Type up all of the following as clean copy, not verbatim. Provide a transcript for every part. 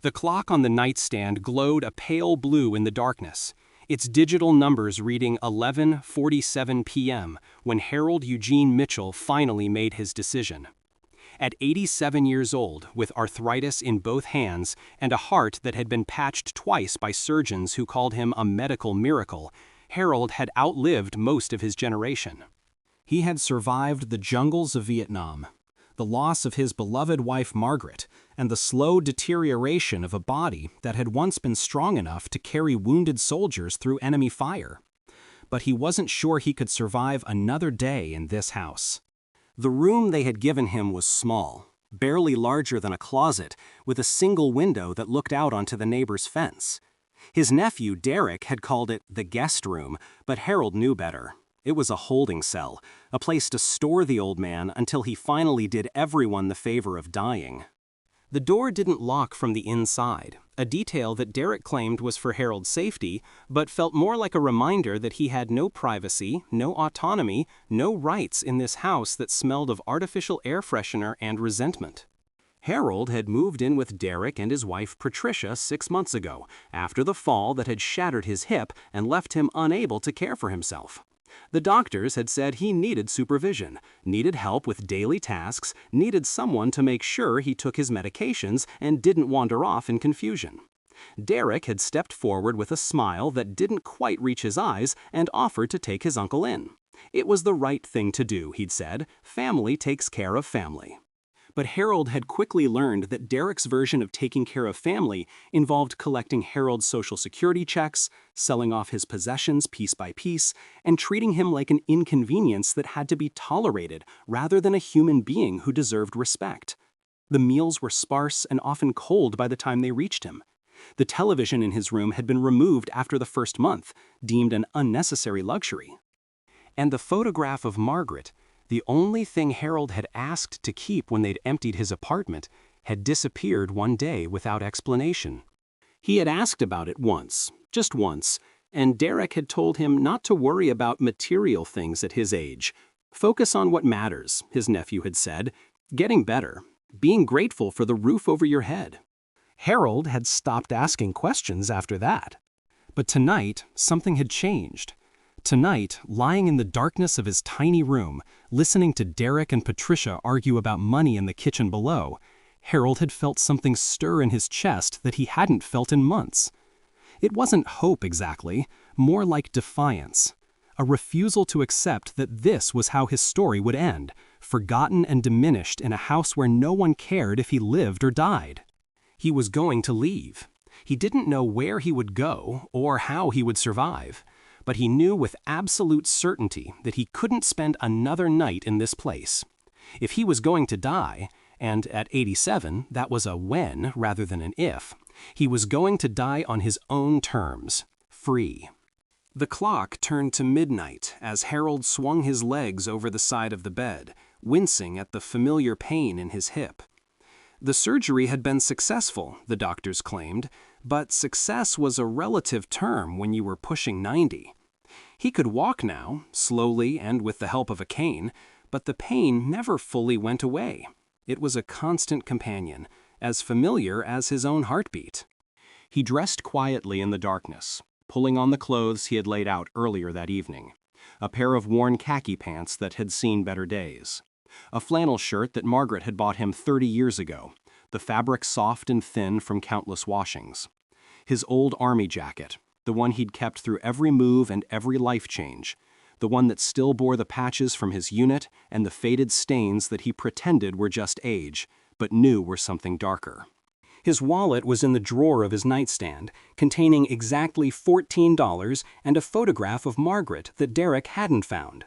The clock on the nightstand glowed a pale blue in the darkness, its digital numbers reading 11:47 p.m. when Harold Eugene Mitchell finally made his decision. At 87 years old, with arthritis in both hands and a heart that had been patched twice by surgeons who called him a medical miracle, Harold had outlived most of his generation. He had survived the jungles of Vietnam, the loss of his beloved wife Margaret, and the slow deterioration of a body that had once been strong enough to carry wounded soldiers through enemy fire. But he wasn't sure he could survive another day in this house. The room they had given him was small, barely larger than a closet, with a single window that looked out onto the neighbor's fence. His nephew, Derek, had called it the guest room, but Harold knew better. It was a holding cell, a place to store the old man until he finally did everyone the favor of dying. The door didn't lock from the inside, a detail that Derek claimed was for Harold's safety, but felt more like a reminder that he had no privacy, no autonomy, no rights in this house that smelled of artificial air freshener and resentment. Harold had moved in with Derek and his wife Patricia 6 months ago, after the fall that had shattered his hip and left him unable to care for himself. The doctors had said he needed supervision, needed help with daily tasks, needed someone to make sure he took his medications and didn't wander off in confusion. Derek had stepped forward with a smile that didn't quite reach his eyes and offered to take his uncle in. It was the right thing to do, he'd said. Family takes care of family. But Harold had quickly learned that Derek's version of taking care of family involved collecting Harold's social security checks, selling off his possessions piece by piece, and treating him like an inconvenience that had to be tolerated rather than a human being who deserved respect. The meals were sparse and often cold by the time they reached him. The television in his room had been removed after the first month, deemed an unnecessary luxury. And the photograph of Margaret, the only thing Harold had asked to keep when they'd emptied his apartment, had disappeared one day without explanation. He had asked about it once, just once, and Derek had told him not to worry about material things at his age. Focus on what matters, his nephew had said, getting better, being grateful for the roof over your head. Harold had stopped asking questions after that. But tonight, something had changed. Tonight, lying in the darkness of his tiny room, listening to Derek and Patricia argue about money in the kitchen below, Harold had felt something stir in his chest that he hadn't felt in months. It wasn't hope exactly, more like defiance. A refusal to accept that this was how his story would end, forgotten and diminished in a house where no one cared if he lived or died. He was going to leave. He didn't know where he would go or how he would survive. But he knew with absolute certainty that he couldn't spend another night in this place. If he was going to die, and at 87, that was a when rather than an if, he was going to die on his own terms, free. The clock turned to midnight as Harold swung his legs over the side of the bed, wincing at the familiar pain in his hip. The surgery had been successful, the doctors claimed, but success was a relative term when you were pushing 90. He could walk now, slowly and with the help of a cane, but the pain never fully went away. It was a constant companion, as familiar as his own heartbeat. He dressed quietly in the darkness, pulling on the clothes he had laid out earlier that evening. A pair of worn khaki pants that had seen better days. A flannel shirt that Margaret had bought him 30 years ago, the fabric soft and thin from countless washings. His old army jacket, the one he'd kept through every move and every life change, the one that still bore the patches from his unit and the faded stains that he pretended were just age, but knew were something darker. His wallet was in the drawer of his nightstand, containing exactly $14 and a photograph of Margaret that Derek hadn't found.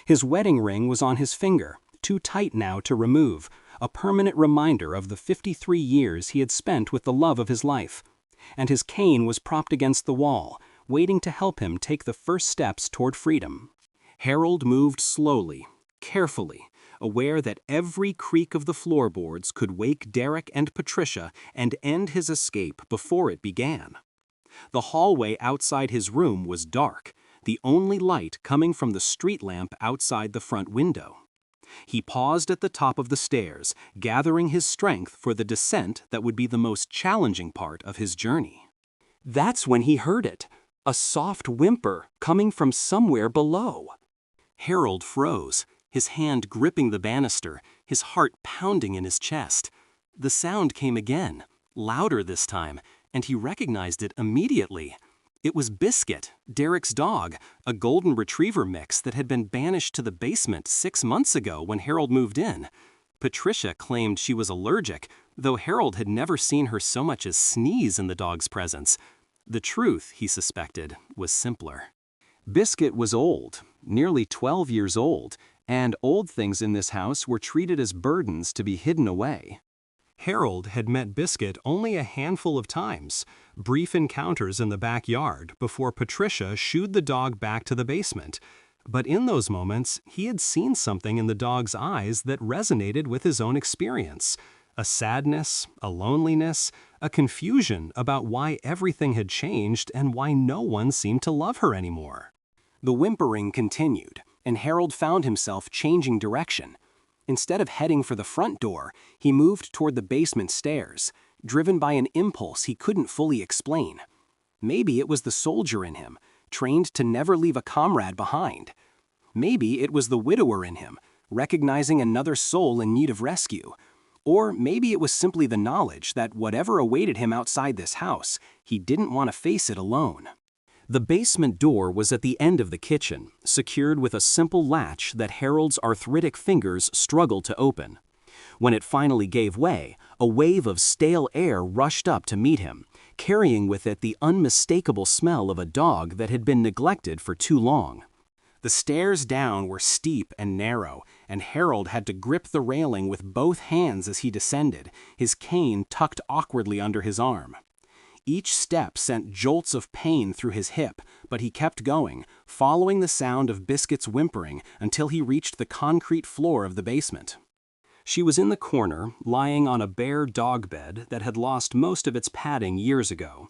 His wedding ring was on his finger, too tight now to remove, a permanent reminder of the 53 years he had spent with the love of his life. And his cane was propped against the wall, waiting to help him take the first steps toward freedom. Harold moved slowly, carefully, aware that every creak of the floorboards could wake Derek and Patricia and end his escape before it began. The hallway outside his room was dark, the only light coming from the street lamp outside the front window. He paused at the top of the stairs, gathering his strength for the descent that would be the most challenging part of his journey. That's when he heard it, a soft whimper coming from somewhere below. Harold froze, his hand gripping the banister, his heart pounding in his chest. The sound came again, louder this time, and he recognized it immediately. It was Biscuit, Derek's dog, a golden retriever mix that had been banished to the basement 6 months ago when Harold moved in. Patricia claimed she was allergic, though Harold had never seen her so much as sneeze in the dog's presence. The truth, he suspected, was simpler. Biscuit was old, nearly 12 years old, and old things in this house were treated as burdens to be hidden away. Harold had met Biscuit only a handful of times, brief encounters in the backyard before Patricia shooed the dog back to the basement. But in those moments, he had seen something in the dog's eyes that resonated with his own experience. A sadness, a loneliness, a confusion about why everything had changed and why no one seemed to love her anymore. The whimpering continued, and Harold found himself changing direction. Instead of heading for the front door, he moved toward the basement stairs, driven by an impulse he couldn't fully explain. Maybe it was the soldier in him, trained to never leave a comrade behind. Maybe it was the widower in him, recognizing another soul in need of rescue. Or maybe it was simply the knowledge that whatever awaited him outside this house, he didn't want to face it alone. The basement door was at the end of the kitchen, secured with a simple latch that Harold's arthritic fingers struggled to open. When it finally gave way, a wave of stale air rushed up to meet him, carrying with it the unmistakable smell of a dog that had been neglected for too long. The stairs down were steep and narrow, and Harold had to grip the railing with both hands as he descended, his cane tucked awkwardly under his arm. Each step sent jolts of pain through his hip, but he kept going, following the sound of Biscuit's whimpering until he reached the concrete floor of the basement. She was in the corner, lying on a bare dog bed that had lost most of its padding years ago.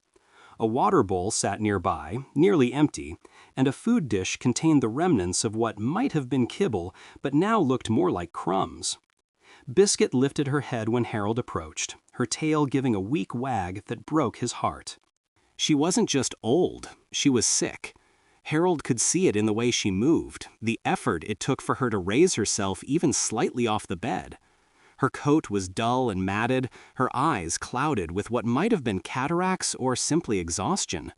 A water bowl sat nearby, nearly empty, and a food dish contained the remnants of what might have been kibble but now looked more like crumbs. Biscuit lifted her head when Harold approached, her tail giving a weak wag that broke his heart. She wasn't just old, she was sick. Harold could see it in the way she moved, the effort it took for her to raise herself even slightly off the bed. Her coat was dull and matted, her eyes clouded with what might have been cataracts or simply exhaustion.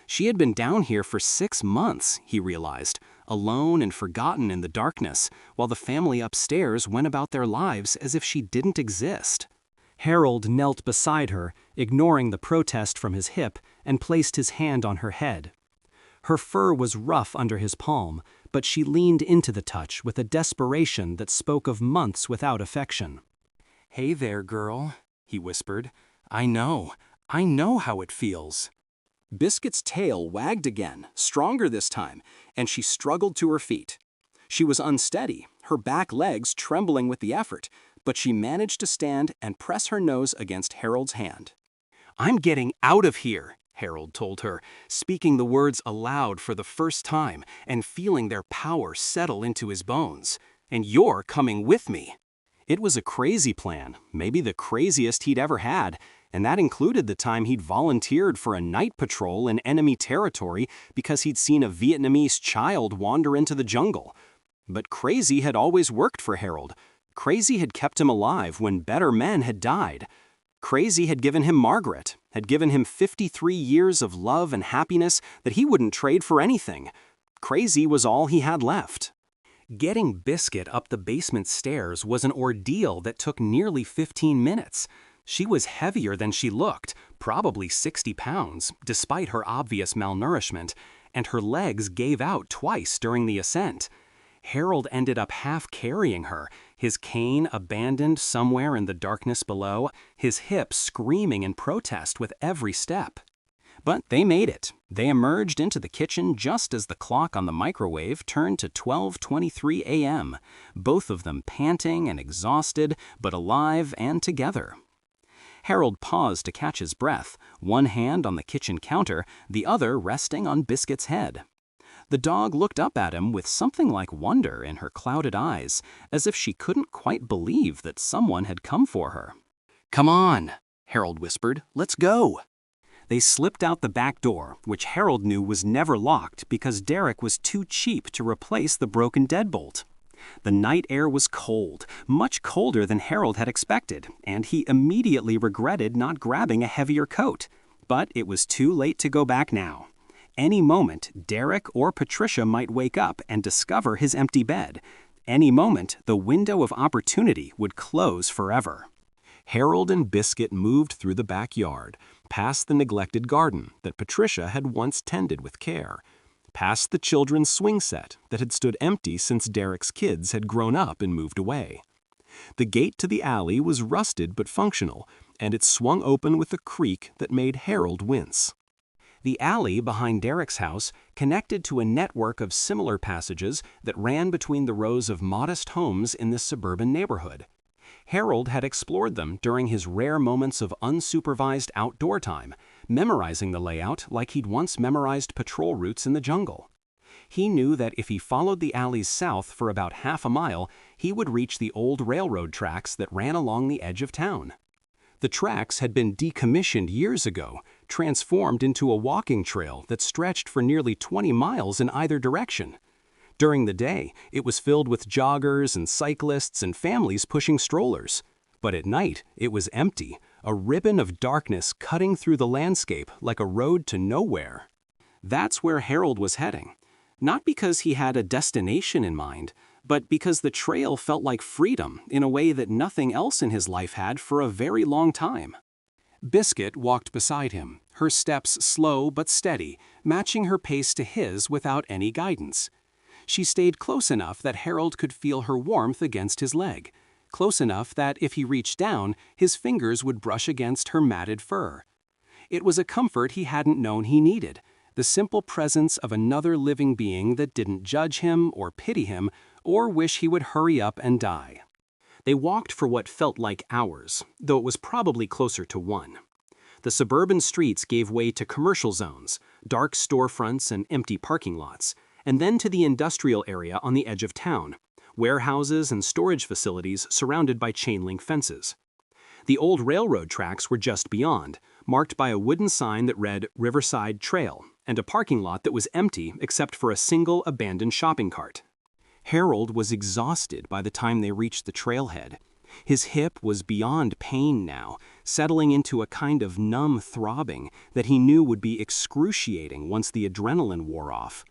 She had been down here for 6 months, he realized, alone and forgotten in the darkness, while the family upstairs went about their lives as if she didn't exist. Harold knelt beside her, ignoring the protest from his hip, and placed his hand on her head. Her fur was rough under his palm, but she leaned into the touch with a desperation that spoke of months without affection. "Hey there, girl," he whispered. I know how it feels." Biscuit's tail wagged again, stronger this time, and she struggled to her feet. She was unsteady, her back legs trembling with the effort, but she managed to stand and press her nose against Harold's hand. "I'm getting out of here," Harold told her, speaking the words aloud for the first time and feeling their power settle into his bones. "And you're coming with me." It was a crazy plan, maybe the craziest he'd ever had, and that included the time he'd volunteered for a night patrol in enemy territory because he'd seen a Vietnamese child wander into the jungle. But crazy had always worked for Harold. Crazy had kept him alive when better men had died. Crazy had given him Margaret, had given him 53 years of love and happiness that he wouldn't trade for anything. Crazy was all he had left. Getting Biscuit up the basement stairs was an ordeal that took nearly 15 minutes. She was heavier than she looked, probably 60 pounds, despite her obvious malnourishment, and her legs gave out twice during the ascent. Harold ended up half carrying her, his cane abandoned somewhere in the darkness below, his hips screaming in protest with every step. But they made it. They emerged into the kitchen just as the clock on the microwave turned to 12:23 a.m., both of them panting and exhausted, but alive and together. Harold paused to catch his breath, one hand on the kitchen counter, the other resting on Biscuit's head. The dog looked up at him with something like wonder in her clouded eyes, as if she couldn't quite believe that someone had come for her. "Come on," Harold whispered. "Let's go." They slipped out the back door, which Harold knew was never locked because Derek was too cheap to replace the broken deadbolt. The night air was cold, much colder than Harold had expected, and he immediately regretted not grabbing a heavier coat. But it was too late to go back now. Any moment, Derek or Patricia might wake up and discover his empty bed. Any moment, the window of opportunity would close forever. Harold and Biscuit moved through the backyard, past the neglected garden that Patricia had once tended with care, past the children's swing set that had stood empty since Derek's kids had grown up and moved away. The gate to the alley was rusted but functional, and it swung open with a creak that made Harold wince. The alley behind Derek's house connected to a network of similar passages that ran between the rows of modest homes in this suburban neighborhood. Harold had explored them during his rare moments of unsupervised outdoor time, memorizing the layout like he'd once memorized patrol routes in the jungle. He knew that if he followed the alleys south for about half a mile, he would reach the old railroad tracks that ran along the edge of town. The tracks had been decommissioned years ago, transformed into a walking trail that stretched for nearly 20 miles in either direction. During the day, it was filled with joggers and cyclists and families pushing strollers. But at night, it was empty, a ribbon of darkness cutting through the landscape like a road to nowhere. That's where Harold was heading. Not because he had a destination in mind, but because the trail felt like freedom in a way that nothing else in his life had for a very long time. Biscuit walked beside him, her steps slow but steady, matching her pace to his without any guidance. She stayed close enough that Harold could feel her warmth against his leg, close enough that if he reached down, his fingers would brush against her matted fur. It was a comfort he hadn't known he needed, the simple presence of another living being that didn't judge him or pity him or wish he would hurry up and die. They walked for what felt like hours, though it was probably closer to one. The suburban streets gave way to commercial zones, dark storefronts and empty parking lots, and then to the industrial area on the edge of town, warehouses and storage facilities surrounded by chain-link fences. The old railroad tracks were just beyond, marked by a wooden sign that read Riverside Trail, and a parking lot that was empty except for a single abandoned shopping cart. Harold was exhausted by the time they reached the trailhead. His hip was beyond pain now, settling into a kind of numb throbbing that he knew would be excruciating once the adrenaline wore off.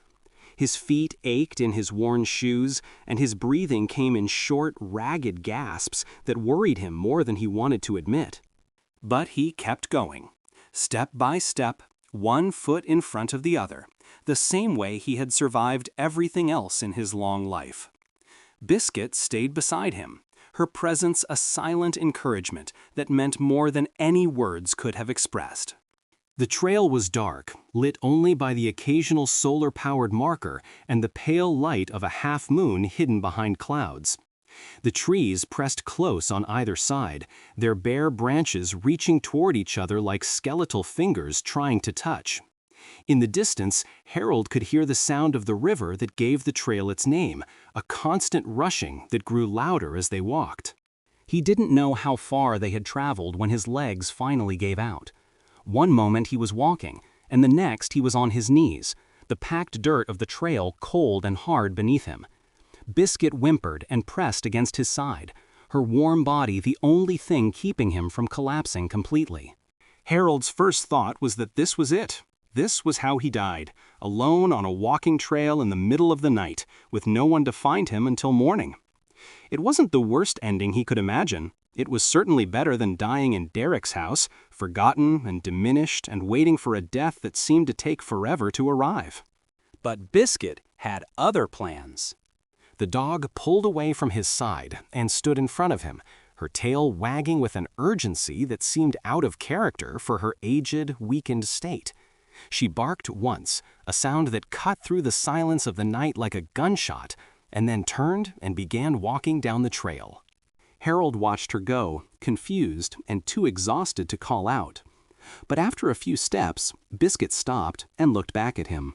His feet ached in his worn shoes, and his breathing came in short, ragged gasps that worried him more than he wanted to admit. But he kept going, step by step, one foot in front of the other, the same way he had survived everything else in his long life. Biscuit stayed beside him, her presence a silent encouragement that meant more than any words could have expressed. The trail was dark, lit only by the occasional solar-powered marker and the pale light of a half-moon hidden behind clouds. The trees pressed close on either side, their bare branches reaching toward each other like skeletal fingers trying to touch. In the distance, Harold could hear the sound of the river that gave the trail its name, a constant rushing that grew louder as they walked. He didn't know how far they had traveled when his legs finally gave out. One moment he was walking, and the next he was on his knees, the packed dirt of the trail cold and hard beneath him. Biscuit whimpered and pressed against his side, her warm body the only thing keeping him from collapsing completely. Harold's first thought was that this was it. This was how he died, alone on a walking trail in the middle of the night, with no one to find him until morning. It wasn't the worst ending he could imagine. It was certainly better than dying in Derek's house, forgotten and diminished and waiting for a death that seemed to take forever to arrive. But Biscuit had other plans. The dog pulled away from his side and stood in front of him, her tail wagging with an urgency that seemed out of character for her aged, weakened state. She barked once, a sound that cut through the silence of the night like a gunshot, and then turned and began walking down the trail. Harold watched her go, confused and too exhausted to call out. But after a few steps, Biscuit stopped and looked back at him.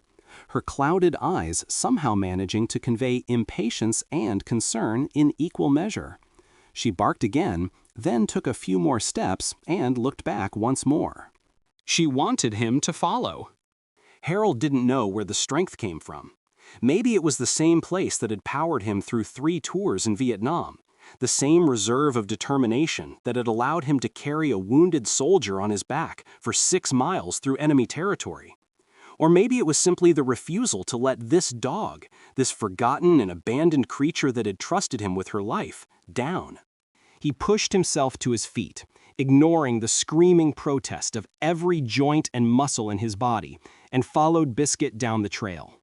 her clouded eyes somehow managing to convey impatience and concern in equal measure. She barked again, then took a few more steps and looked back once more. She wanted him to follow. Harold didn't know where the strength came from. Maybe it was the same place that had powered him through 3 tours in Vietnam, the same reserve of determination that had allowed him to carry a wounded soldier on his back for 6 miles through enemy territory. Or maybe it was simply the refusal to let this dog, this forgotten and abandoned creature that had trusted him with her life, down. He pushed himself to his feet, ignoring the screaming protest of every joint and muscle in his body, and followed Biscuit down the trail.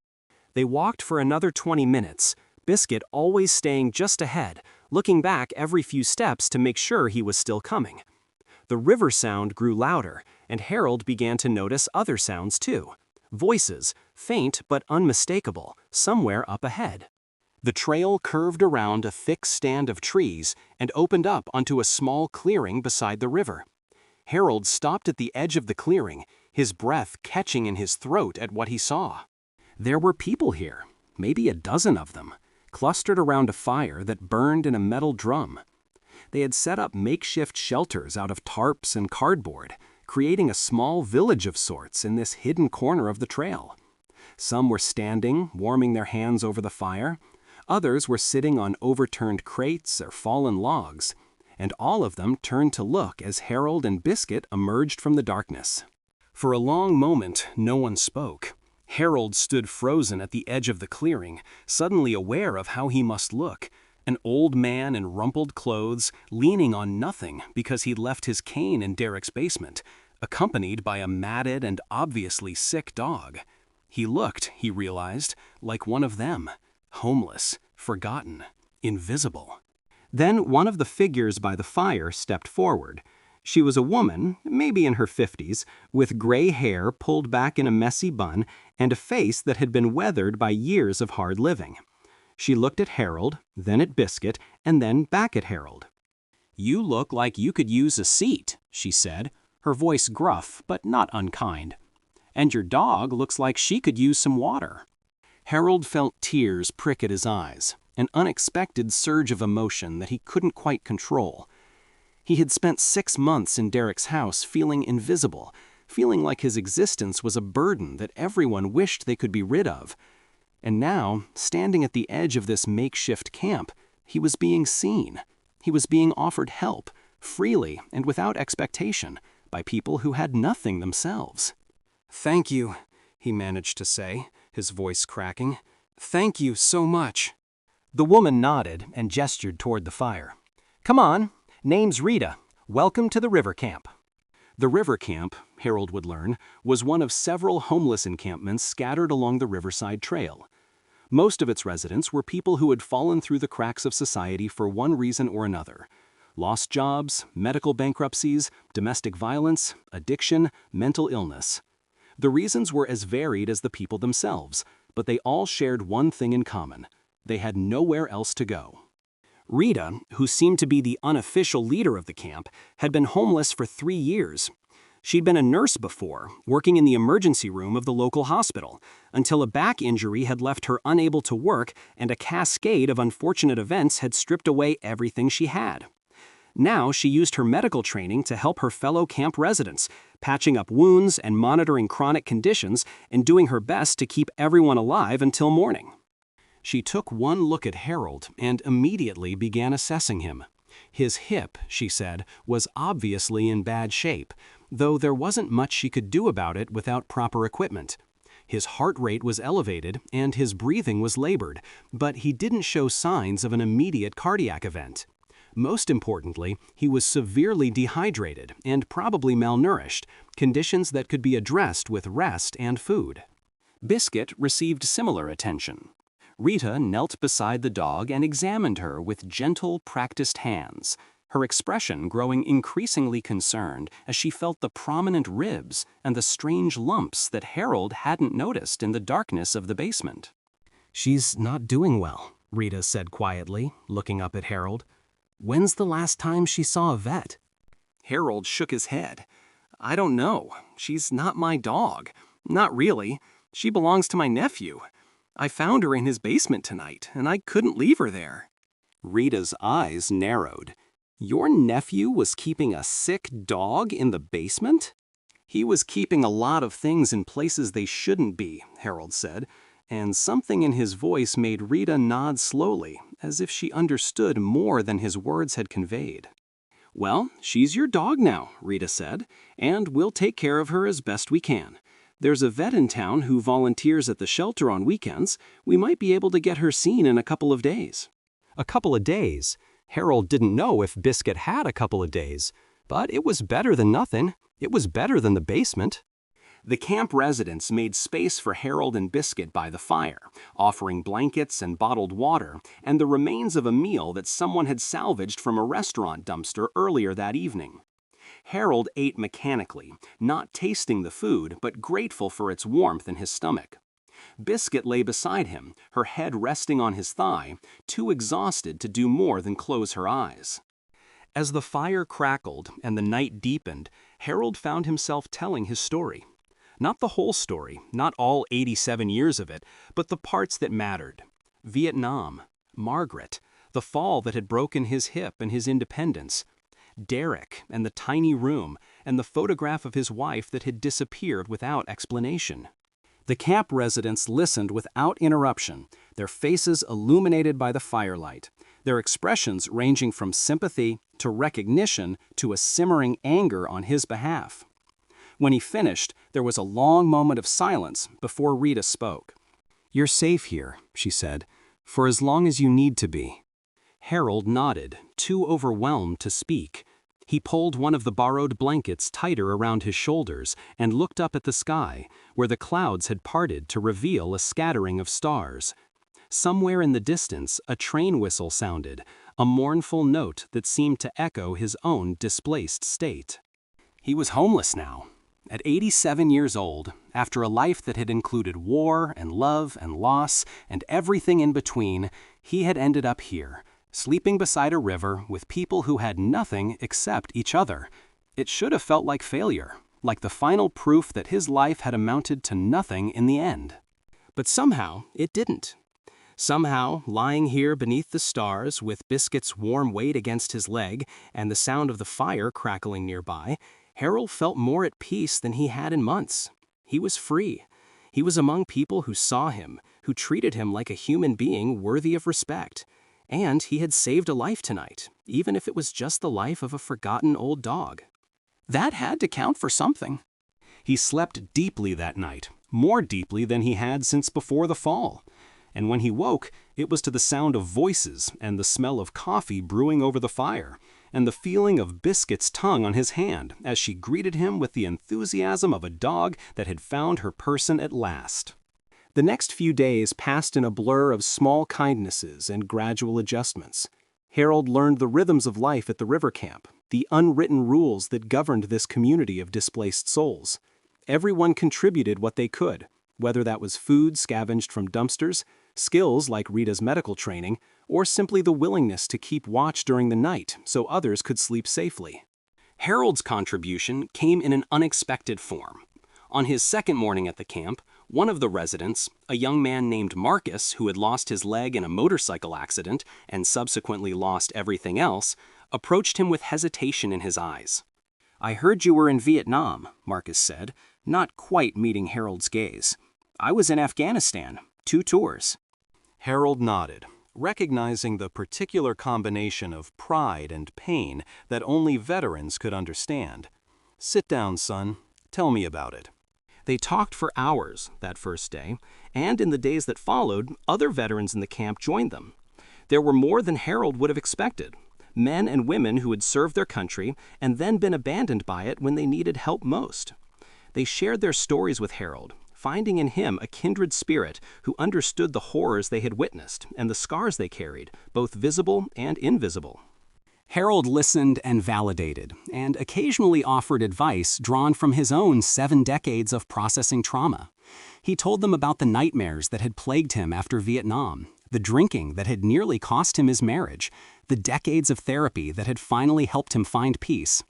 They walked for another 20 minutes, Biscuit always staying just ahead, looking back every few steps to make sure he was still coming. The river sound grew louder, and Harold began to notice other sounds too. Voices, faint but unmistakable, somewhere up ahead. The trail curved around a thick stand of trees and opened up onto a small clearing beside the river. Harold stopped at the edge of the clearing, his breath catching in his throat at what he saw. There were people here, maybe a dozen of them, clustered around a fire that burned in a metal drum. They had set up makeshift shelters out of tarps and cardboard, creating a small village of sorts in this hidden corner of the trail. Some were standing, warming their hands over the fire. Others were sitting on overturned crates or fallen logs, and all of them turned to look as Harold and Biscuit emerged from the darkness. For a long moment, no one spoke. Harold stood frozen at the edge of the clearing, suddenly aware of how he must look. An old man in rumpled clothes, leaning on nothing because he'd left his cane in Derek's basement, accompanied by a matted and obviously sick dog. He looked, he realized, like one of them, homeless, forgotten, invisible. Then one of the figures by the fire stepped forward. She was a woman, maybe in her 50s, with gray hair pulled back in a messy bun and a face that had been weathered by years of hard living. She looked at Harold, then at Biscuit, and then back at Harold. "You look like you could use a seat," she said, her voice gruff but not unkind. "And your dog looks like she could use some water." Harold felt tears prick at his eyes, an unexpected surge of emotion that he couldn't quite control. He had spent 6 months in Derek's house feeling invisible, feeling like his existence was a burden that everyone wished they could be rid of. And now, standing at the edge of this makeshift camp, he was being seen. He was being offered help, freely and without expectation, by people who had nothing themselves. "Thank you," he managed to say, his voice cracking. "Thank you so much." The woman nodded and gestured toward the fire. "Come on. Name's Rita. Welcome to the river camp." The river camp, Harold would learn, was one of several homeless encampments scattered along the riverside trail. Most of its residents were people who had fallen through the cracks of society for one reason or another. Lost jobs, medical bankruptcies, domestic violence, addiction, mental illness. The reasons were as varied as the people themselves, but they all shared one thing in common. They had nowhere else to go. Rita, who seemed to be the unofficial leader of the camp, had been homeless for 3 years. She'd been a nurse before, working in the emergency room of the local hospital, until a back injury had left her unable to work and a cascade of unfortunate events had stripped away everything she had. Now she used her medical training to help her fellow camp residents, patching up wounds and monitoring chronic conditions and doing her best to keep everyone alive until morning. She took one look at Harold and immediately began assessing him. His hip, she said, was obviously in bad shape, though there wasn't much she could do about it without proper equipment. His heart rate was elevated and his breathing was labored, but he didn't show signs of an immediate cardiac event. Most importantly, he was severely dehydrated and probably malnourished, conditions that could be addressed with rest and food. Biscuit received similar attention. Rita knelt beside the dog and examined her with gentle, practiced hands, her expression growing increasingly concerned as she felt the prominent ribs and the strange lumps that Harold hadn't noticed in the darkness of the basement. "She's not doing well," Rita said quietly, looking up at Harold. "When's the last time she saw a vet?" Harold shook his head. "I don't know. She's not my dog. Not really. She belongs to my nephew. I found her in his basement tonight, and I couldn't leave her there." Rita's eyes narrowed. Your nephew was keeping a sick dog in the basement? He was keeping a lot of things in places they shouldn't be, Harold said, and something in his voice made Rita nod slowly, as if she understood more than his words had conveyed. "Well, she's your dog now," Rita said, "and we'll take care of her as best we can. There's a vet in town who volunteers at the shelter on weekends. We might be able to get her seen in a couple of days." A couple of days? Harold didn't know if Biscuit had a couple of days, but it was better than nothing. It was better than the basement. The camp residents made space for Harold and Biscuit by the fire, offering blankets and bottled water and the remains of a meal that someone had salvaged from a restaurant dumpster earlier that evening. Harold ate mechanically, not tasting the food but grateful for its warmth in his stomach. Biscuit lay beside him, her head resting on his thigh, too exhausted to do more than close her eyes. As the fire crackled and the night deepened, Harold found himself telling his story. Not the whole story, not all 87 years of it, but the parts that mattered. Vietnam, Margaret, the fall that had broken his hip and his independence, Derek and the tiny room, and the photograph of his wife that had disappeared without explanation. The camp residents listened without interruption, their faces illuminated by the firelight, their expressions ranging from sympathy to recognition to a simmering anger on his behalf. When he finished, there was a long moment of silence before Rita spoke. "You're safe here," she said, "for as long as you need to be." Harold nodded, too overwhelmed to speak. He pulled one of the borrowed blankets tighter around his shoulders and looked up at the sky, where the clouds had parted to reveal a scattering of stars. Somewhere in the distance, a train whistle sounded, a mournful note that seemed to echo his own displaced state. He was homeless now. At 87 years old, after a life that had included war and love and loss and everything in between, he had ended up here, sleeping beside a river with people who had nothing except each other. It should have felt like failure, like the final proof that his life had amounted to nothing in the end. But somehow it didn't. Somehow, lying here beneath the stars with Biscuit's warm weight against his leg and the sound of the fire crackling nearby, Harold felt more at peace than he had in months. He was free. He was among people who saw him, who treated him like a human being worthy of respect. And he had saved a life tonight, even if it was just the life of a forgotten old dog. That had to count for something. He slept deeply that night, more deeply than he had since before the fall. And when he woke, it was to the sound of voices and the smell of coffee brewing over the fire, and the feeling of Biscuit's tongue on his hand as she greeted him with the enthusiasm of a dog that had found her person at last. The next few days passed in a blur of small kindnesses and gradual adjustments. Harold learned the rhythms of life at the river camp, the unwritten rules that governed this community of displaced souls. Everyone contributed what they could, whether that was food scavenged from dumpsters, skills like Rita's medical training, or simply the willingness to keep watch during the night so others could sleep safely. Harold's contribution came in an unexpected form. On his second morning at the camp, one of the residents, a young man named Marcus who had lost his leg in a motorcycle accident and subsequently lost everything else, approached him with hesitation in his eyes. "I heard you were in Vietnam," Marcus said, not quite meeting Harold's gaze. "I was in Afghanistan, 2 tours." Harold nodded, recognizing the particular combination of pride and pain that only veterans could understand. "Sit down, son. Tell me about it." They talked for hours that first day, and in the days that followed, other veterans in the camp joined them. There were more than Harold would have expected. Men and women who had served their country and then been abandoned by it when they needed help most. They shared their stories with Harold, finding in him a kindred spirit who understood the horrors they had witnessed and the scars they carried, both visible and invisible. Harold listened and validated, and occasionally offered advice drawn from his own 7 decades of processing trauma. He told them about the nightmares that had plagued him after Vietnam, the drinking that had nearly cost him his marriage, the decades of therapy that had finally helped him find peace.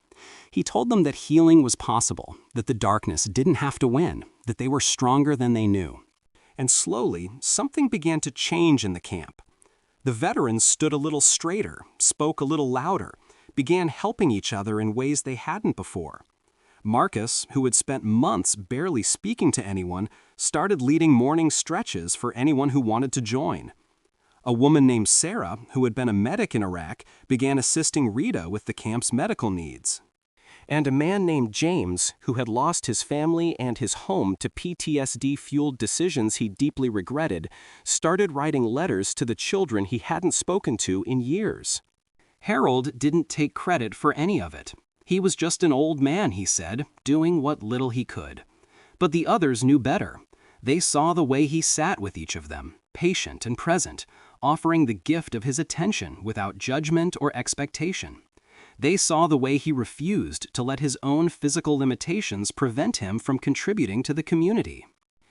He told them that healing was possible, that the darkness didn't have to win, that they were stronger than they knew. And slowly, something began to change in the camp. The veterans stood a little straighter, spoke a little louder, began helping each other in ways they hadn't before. Marcus, who had spent months barely speaking to anyone, started leading morning stretches for anyone who wanted to join. A woman named Sarah, who had been a medic in Iraq, began assisting Rita with the camp's medical needs. And a man named James, who had lost his family and his home to PTSD-fueled decisions he deeply regretted, started writing letters to the children he hadn't spoken to in years. Harold didn't take credit for any of it. He was just an old man, he said, doing what little he could. But the others knew better. They saw the way he sat with each of them, patient and present, offering the gift of his attention without judgment or expectation. They saw the way he refused to let his own physical limitations prevent him from contributing to the community.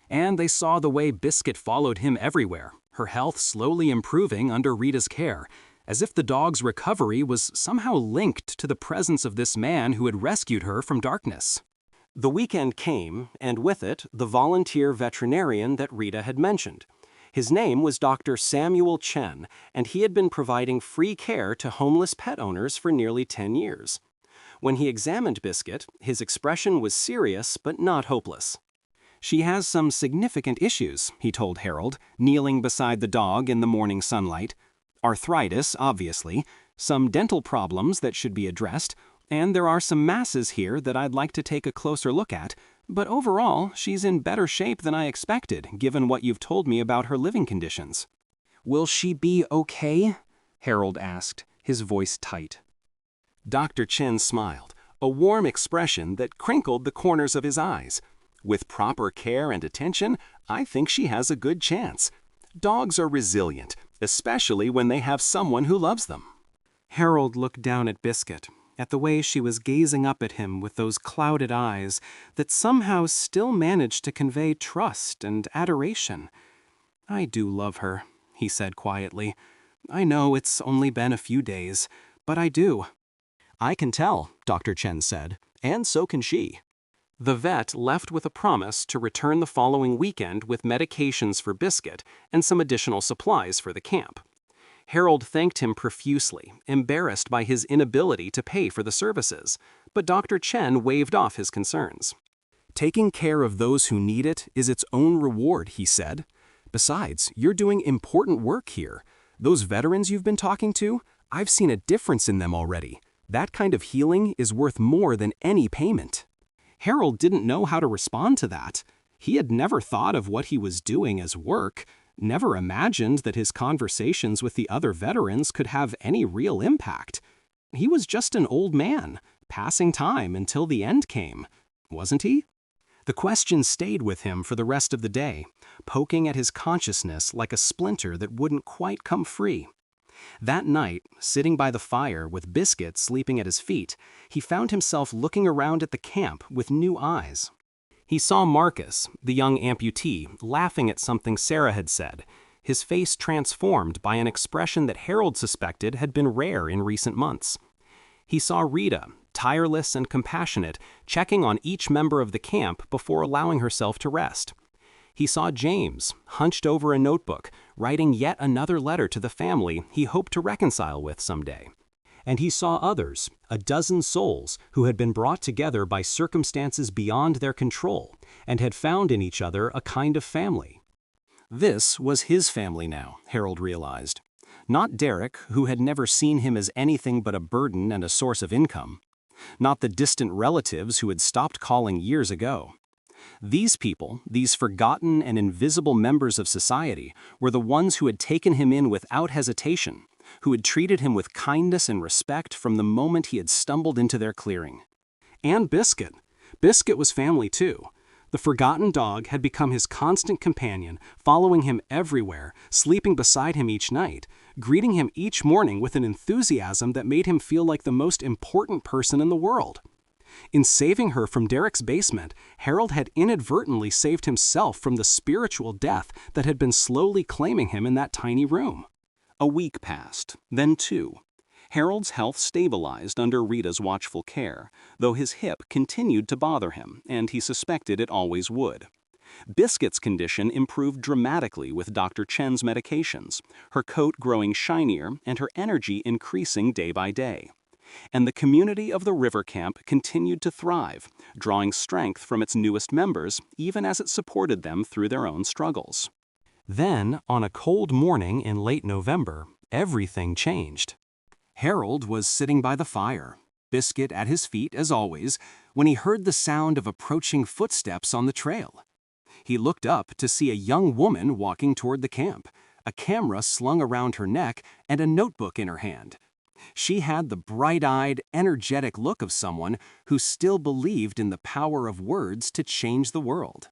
And they saw the way Biscuit followed him everywhere, her health slowly improving under Rita's care, as if the dog's recovery was somehow linked to the presence of this man who had rescued her from darkness. The weekend came, and with it, the volunteer veterinarian that Rita had mentioned. His name was Dr. Samuel Chen, and he had been providing free care to homeless pet owners for nearly 10 years. When he examined Biscuit, his expression was serious but not hopeless. "She has some significant issues," he told Harold, kneeling beside the dog in the morning sunlight. "Arthritis, obviously, some dental problems that should be addressed, and there are some masses here that I'd like to take a closer look at, but overall, she's in better shape than I expected, given what you've told me about her living conditions." "Will she be okay?" Harold asked, his voice tight. Dr. Chen smiled, a warm expression that crinkled the corners of his eyes. "With proper care and attention, I think she has a good chance. Dogs are resilient, especially when they have someone who loves them." Harold looked down at Biscuit, at the way she was gazing up at him with those clouded eyes that somehow still managed to convey trust and adoration. "I do love her," he said quietly. "I know it's only been a few days, but I do." "I can tell," Dr. Chen said, "and so can she." The vet left with a promise to return the following weekend with medications for Biscuit and some additional supplies for the camp. Harold thanked him profusely, embarrassed by his inability to pay for the services, but Dr. Chen waved off his concerns. "Taking care of those who need it is its own reward," he said. "Besides, you're doing important work here. Those veterans you've been talking to, I've seen a difference in them already. That kind of healing is worth more than any payment." Harold didn't know how to respond to that. He had never thought of what he was doing as work, never imagined that his conversations with the other veterans could have any real impact. He was just an old man, passing time until the end came, wasn't he? The question stayed with him for the rest of the day, poking at his consciousness like a splinter that wouldn't quite come free. That night, sitting by the fire with Biscuit sleeping at his feet, he found himself looking around at the camp with new eyes. He saw Marcus, the young amputee, laughing at something Sarah had said, his face transformed by an expression that Harold suspected had been rare in recent months. He saw Rita, tireless and compassionate, checking on each member of the camp before allowing herself to rest. He saw James, hunched over a notebook, writing yet another letter to the family he hoped to reconcile with someday. And he saw others, a dozen souls who had been brought together by circumstances beyond their control and had found in each other a kind of family. This was his family now, Harold realized. Not Derek, who had never seen him as anything but a burden and a source of income. Not the distant relatives who had stopped calling years ago. These people, these forgotten and invisible members of society, were the ones who had taken him in without hesitation, who had treated him with kindness and respect from the moment he had stumbled into their clearing. And Biscuit. Biscuit was family too. The forgotten dog had become his constant companion, following him everywhere, sleeping beside him each night, greeting him each morning with an enthusiasm that made him feel like the most important person in the world. In saving her from Derek's basement, Harold had inadvertently saved himself from the spiritual death that had been slowly claiming him in that tiny room. A week passed, then 2. Harold's health stabilized under Rita's watchful care, though his hip continued to bother him, and he suspected it always would. Biscuit's condition improved dramatically with Dr. Chen's medications, her coat growing shinier and her energy increasing day by day. And the community of the river camp continued to thrive, drawing strength from its newest members even as it supported them through their own struggles. Then, on a cold morning in late November, everything changed. Harold was sitting by the fire, Biscuit at his feet as always, when he heard the sound of approaching footsteps on the trail. He looked up to see a young woman walking toward the camp, a camera slung around her neck and a notebook in her hand. She had the bright-eyed, energetic look of someone who still believed in the power of words to change the world.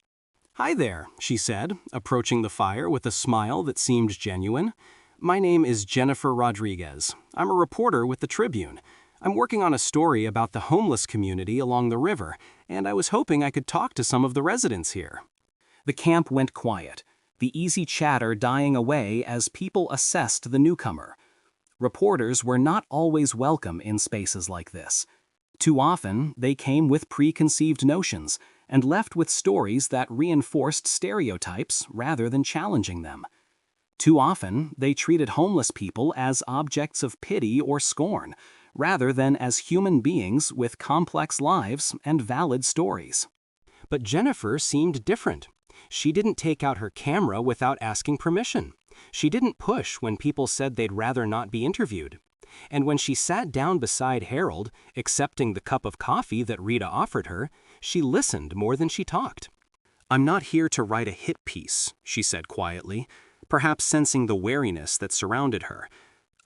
"Hi there," she said, approaching the fire with a smile that seemed genuine. "My name is Jennifer Rodriguez. I'm a reporter with the Tribune. I'm working on a story about the homeless community along the river, and I was hoping I could talk to some of the residents here." The camp went quiet, the easy chatter dying away as people assessed the newcomer. Reporters were not always welcome in spaces like this. Too often, they came with preconceived notions and left with stories that reinforced stereotypes rather than challenging them. Too often, they treated homeless people as objects of pity or scorn, rather than as human beings with complex lives and valid stories. But Jennifer seemed different. She didn't take out her camera without asking permission. She didn't push when people said they'd rather not be interviewed. And when she sat down beside Harold, accepting the cup of coffee that Rita offered her, she listened more than she talked. "I'm not here to write a hit piece," she said quietly, perhaps sensing the wariness that surrounded her.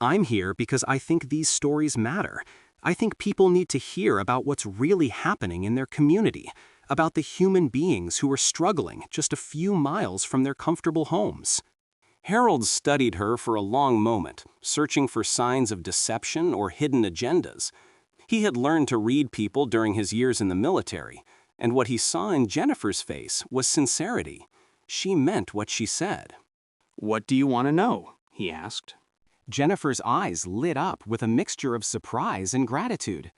"I'm here because I think these stories matter. I think people need to hear about what's really happening in their community, about the human beings who are struggling just a few miles from their comfortable homes." Harold studied her for a long moment, searching for signs of deception or hidden agendas. He had learned to read people during his years in the military, and what he saw in Jennifer's face was sincerity. She meant what she said. "What do you want to know?" he asked. Jennifer's eyes lit up with a mixture of surprise and gratitude.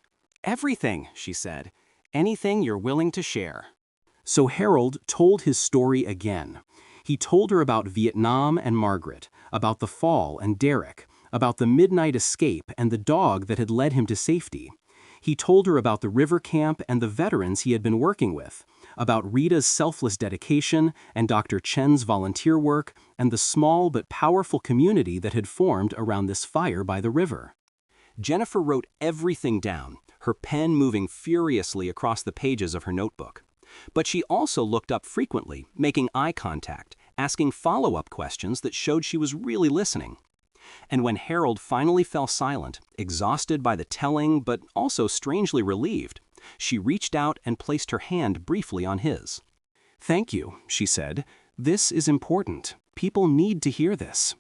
"Everything," she said. "Anything you're willing to share." So Harold told his story again. He told her about Vietnam and Margaret, about the fall and Derek, about the midnight escape and the dog that had led him to safety. He told her about the river camp and the veterans he had been working with, about Rita's selfless dedication and Dr. Chen's volunteer work and the small but powerful community that had formed around this fire by the river. Jennifer wrote everything down, her pen moving furiously across the pages of her notebook. But she also looked up frequently, making eye contact, asking follow-up questions that showed she was really listening. And when Harold finally fell silent, exhausted by the telling but also strangely relieved, she reached out and placed her hand briefly on his. "Thank you," she said. "This is important. People need to hear this."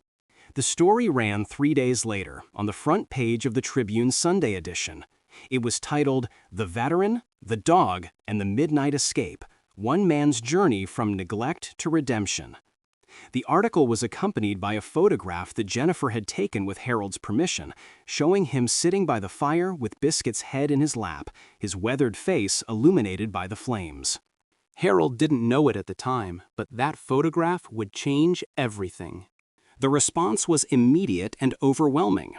The story ran 3 days later on the front page of the Tribune Sunday edition. It was titled "The Veteran, the Dog, and the Midnight Escape: One Man's Journey from Neglect to Redemption." The article was accompanied by a photograph that Jennifer had taken with Harold's permission, showing him sitting by the fire with Biscuit's head in his lap, his weathered face illuminated by the flames. Harold didn't know it at the time, but that photograph would change everything. The response was immediate and overwhelming.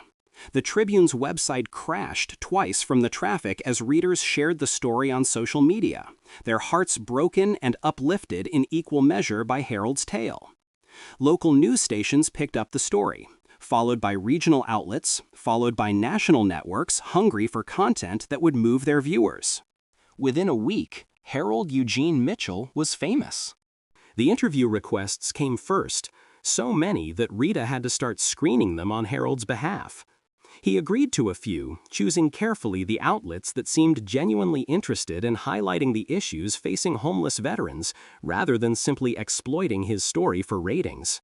The Tribune's website crashed twice from the traffic as readers shared the story on social media, their hearts broken and uplifted in equal measure by Harold's tale. Local news stations picked up the story, followed by regional outlets, followed by national networks hungry for content that would move their viewers. Within a week, Harold Eugene Mitchell was famous. The interview requests came first, so many that Rita had to start screening them on Harold's behalf. He agreed to a few, choosing carefully the outlets that seemed genuinely interested in highlighting the issues facing homeless veterans rather than simply exploiting his story for ratings.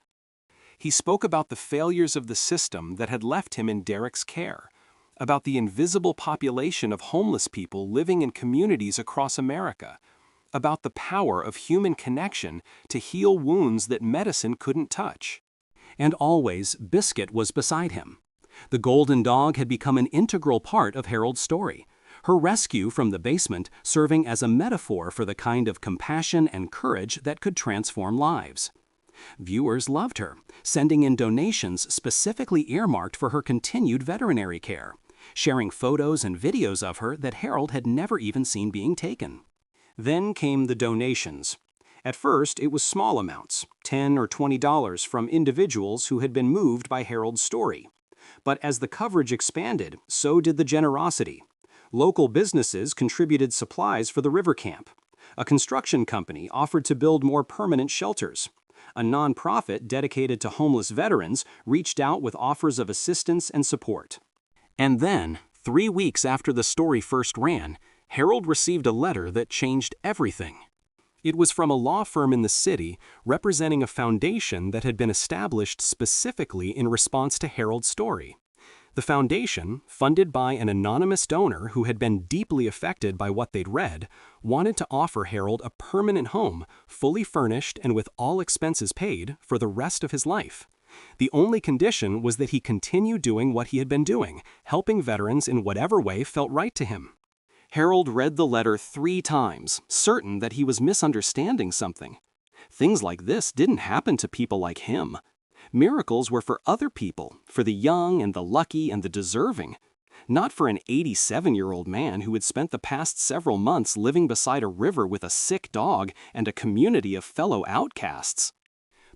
He spoke about the failures of the system that had left him in Derek's care, about the invisible population of homeless people living in communities across America, about the power of human connection to heal wounds that medicine couldn't touch. And always, Biscuit was beside him. The golden dog had become an integral part of Harold's story. her rescue from the basement serving as a metaphor for the kind of compassion and courage that could transform lives. Viewers loved her, sending in donations specifically earmarked for her continued veterinary care, sharing photos and videos of her that Harold had never even seen being taken. Then came the donations. At first, it was small amounts, $10 or $20 from individuals who had been moved by Harold's story. But as the coverage expanded, so did the generosity. Local businesses contributed supplies for the river camp. A construction company offered to build more permanent shelters. A nonprofit dedicated to homeless veterans reached out with offers of assistance and support. And then, 3 weeks after the story first ran, Harold received a letter that changed everything. It was from a law firm in the city representing a foundation that had been established specifically in response to Harold's story. The foundation, funded by an anonymous donor who had been deeply affected by what they'd read, wanted to offer Harold a permanent home, fully furnished and with all expenses paid, for the rest of his life. The only condition was that he continue doing what he had been doing, helping veterans in whatever way felt right to him. Harold read the letter 3 times, certain that he was misunderstanding something. Things like this didn't happen to people like him. Miracles were for other people, for the young and the lucky and the deserving, not for an 87-year-old man who had spent the past several months living beside a river with a sick dog and a community of fellow outcasts.